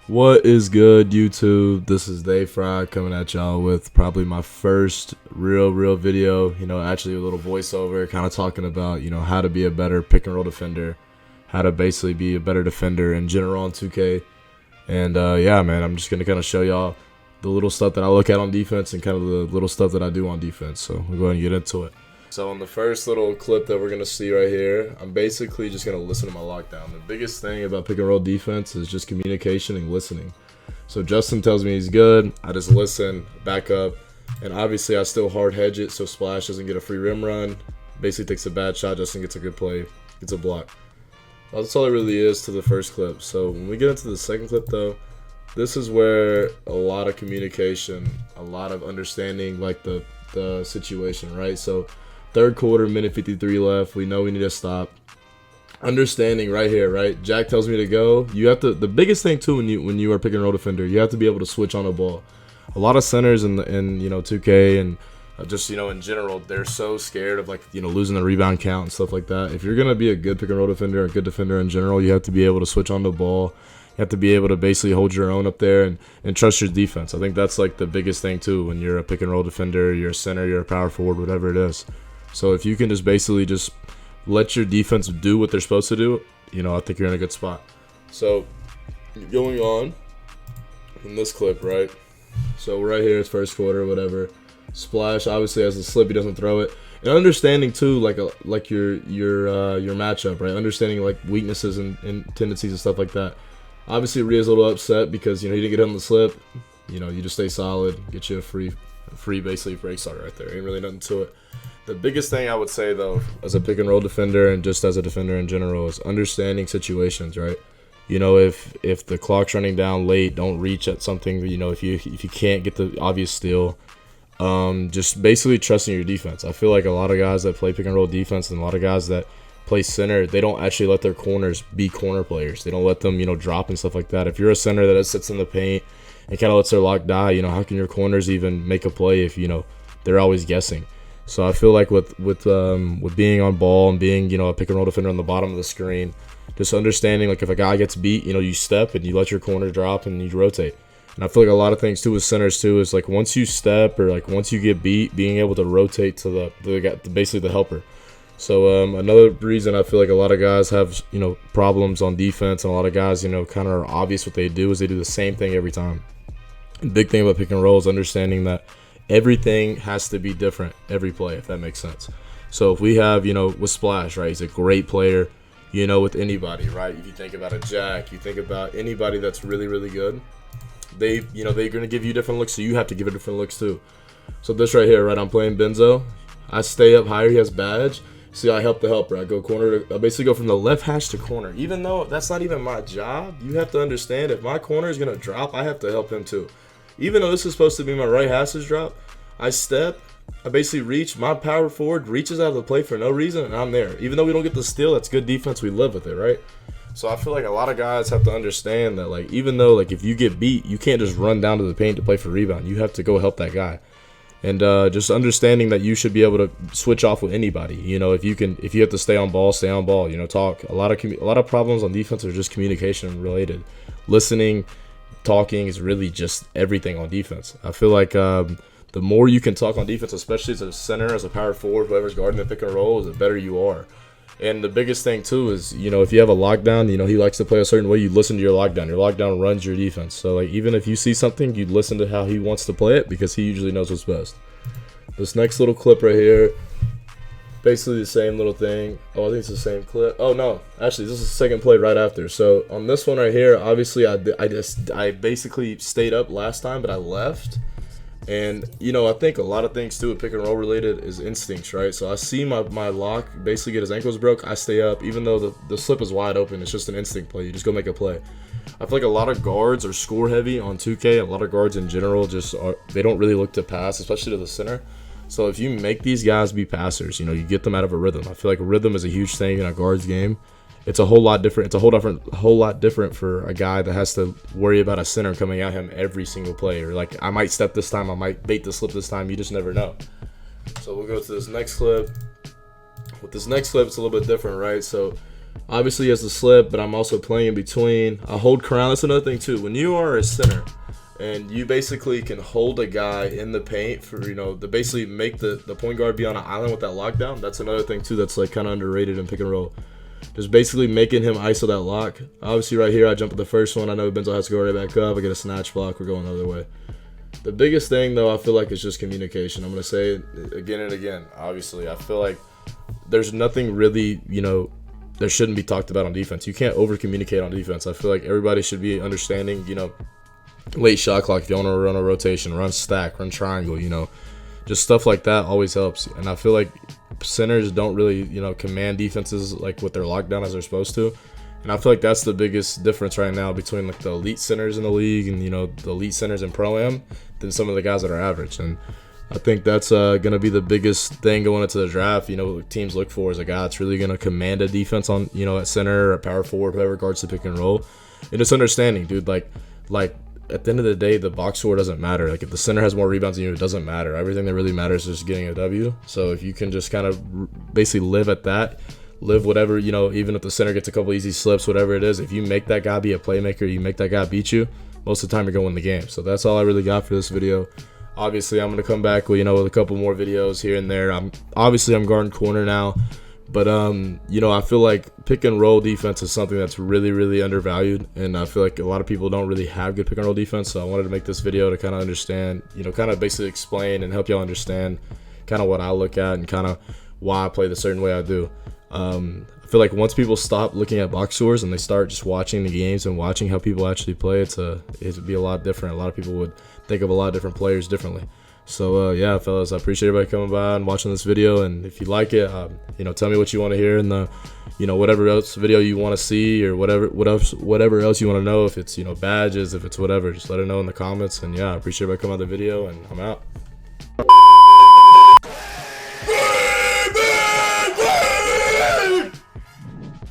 What is good, YouTube? This is Dayfri coming at y'all with probably my first real video. Actually a little voiceover, kind of talking about how to be a better pick and roll defender, how to basically be a better defender in general on 2K. And yeah, man, I'm just gonna kind of show y'all the little stuff that I look at on defense and kind of the little stuff that I do on defense. So we'll go ahead and get into it. So on the first little clip that we're going to see right here, I'm basically just going to listen to my lockdown. The biggest thing about pick and roll defense is just communication and listening. So Justin tells me he's good. I just listen, back up, and obviously I still hard hedge it so Splash doesn't get a free rim run. Basically takes a bad shot, Justin gets a good play, gets a block. That's all it really is to the first clip. So when we get into the second clip though, this is where a lot of communication, a lot of understanding like the situation, right? So third quarter, minute 53 left. We know we need to stop. Understanding right here, right? Jack tells me to go. You have to. The biggest thing too when you are pick and roll defender, you have to be able to switch on the ball. A lot of centers in 2K and just in general, they're so scared of losing the rebound count and stuff like that. If you're gonna be a good pick and roll defender, a good defender in general, you have to be able to switch on the ball. You have to be able to basically hold your own up there and trust your defense. I think that's like the biggest thing too when you're a pick and roll defender, you're a center, you're a power forward, whatever it is. So if you can just basically just let your defense do what they're supposed to do, I think you're in a good spot. So going on in this clip, right? So right here, it's first quarter, whatever. Splash obviously has a slip, he doesn't throw it. And understanding too, like your matchup, right? Understanding like weaknesses and tendencies and stuff like that. Obviously, Rhea's a little upset because he didn't get on the slip. You just stay solid, get you a free basically break start right there. Ain't really nothing to it. The biggest thing I would say though, as a pick and roll defender and just as a defender in general, is understanding situations, right? If the clock's running down late, don't reach at something. If you can't get the obvious steal, just basically trusting your defense. I feel like a lot of guys that play pick and roll defense and a lot of guys that play center, they don't actually let their corners be corner players. They don't let them, drop and stuff like that. If you're a center that sits in the paint and kind of lets their lock die, how can your corners even make a play if they're always guessing? So I feel like with being on ball and being a pick and roll defender on the bottom of the screen, just understanding like if a guy gets beat, you step and you let your corner drop and you rotate. And I feel like a lot of things too with centers too is like once you step or like once you get beat, being able to rotate to basically the helper. So another reason I feel like a lot of guys have problems on defense and a lot of guys kind of are obvious what they do is they do the same thing every time. The big thing about pick and roll is understanding that everything has to be different every play, if that makes sense. So if we have, with Splash, right, he's a great player, with anybody, right? If you think about a Jack, you think about anybody that's really, really good, they're going to give you different looks, so you have to give it different looks too. So this right here, right, I'm playing Benzo. I stay up higher, he has badge. See, I help the helper. I go corner I basically go from the left hash to corner. Even though that's not even my job, you have to understand if my corner is going to drop, I have to help him too. Even though this is supposed to be my right hash's drop, I step, I basically reach, my power forward reaches out of the play for no reason, and I'm there. Even though we don't get the steal, that's good defense, we live with it, right? So I feel like a lot of guys have to understand that, like, even though, like, if you get beat, you can't just run down to the paint to play for rebound. You have to go help that guy. And just understanding that you should be able to switch off with anybody. If you have to stay on ball, talk. A lot of problems on defense are just communication related. Listening, talking is really just everything on defense. I feel like the more you can talk on defense, especially as a center, as a power forward, whoever's guarding the pick and roll, the better you are. And the biggest thing too is, if you have a lockdown, he likes to play a certain way, you listen to your lockdown. Your lockdown runs your defense. So like even if you see something, you listen to how he wants to play it because he usually knows what's best. This next little clip right here, basically the same little thing. Oh, I think it's the same clip. Oh no, actually this is the second play right after. So on this one right here, obviously I basically stayed up last time, but I left. And, I think a lot of things, too, with pick and roll related is instincts, right? So I see my lock basically get his ankles broke. I stay up. Even though the slip is wide open, it's just an instinct play. You just go make a play. I feel like a lot of guards are score heavy on 2K. A lot of guards in general they don't really look to pass, especially to the center. So if you make these guys be passers, you get them out of a rhythm. I feel like rhythm is a huge thing in a guard's game. It's a whole lot different. It's a whole lot different for a guy that has to worry about a center coming at him every single play. Or like, I might step this time, I might bait the slip this time. You just never know. So we'll go to this next clip. With this next clip, it's a little bit different, right? So Obviously he has the slip, but I'm also playing in between. I hold crown. That's another thing too. When you are a center and you basically can hold a guy in the paint for, to basically make the point guard be on an island with that lockdown, that's another thing too that's like kind of underrated in pick and roll. Just basically making him ISO that lock. Obviously right here I jump at the first one. I know Benzo has to go right back up. I get a snatch block. We're going the other way. The biggest thing though I feel like is just communication. I'm going to say it again and again. Obviously I feel like there's nothing really, there shouldn't be talked about on defense. You can't over communicate on defense. I feel like everybody should be understanding, late shot clock. If you want to run a rotation, run stack, run triangle, just stuff like that always helps. And I feel like centers don't really, command defenses like with their lockdown as they're supposed to. And I feel like that's the biggest difference right now between like the elite centers in the league and, the elite centers in Proam than some of the guys that are average. And I think that's going to be the biggest thing going into the draft. What teams look for is a guy that's really going to command a defense on, at center or power forward, whatever regards to pick and roll. And just understanding, dude, like at the end of the day, the box score doesn't matter. Like if the center has more rebounds than you, it doesn't matter. Everything that really matters is just getting a W. So if you can just kind of basically live at that, live whatever, even if the center gets a couple easy slips, whatever it is, if you make that guy be a playmaker, you make that guy beat you, most of the time you're going to win the game. So that's all I really got for this video. Obviously, I'm going to come back with, with a couple more videos here and there. I'm guarding corner now. But, I feel like pick and roll defense is something that's really, really undervalued. And I feel like a lot of people don't really have good pick and roll defense. So I wanted to make this video to kind of understand, kind of basically explain and help y'all understand kind of what I look at and kind of why I play the certain way I do. I feel like once people stop looking at box scores and they start just watching the games and watching how people actually play, it'd be a lot different. A lot of people would think of a lot of different players differently. So yeah, fellas, I appreciate everybody coming by and watching this video. And if you like it, tell me what you want to hear in the, whatever else video you want to see or whatever else you want to know. If it's badges, if it's whatever, just let it know in the comments. And yeah, I appreciate everybody coming on the video, and I'm out.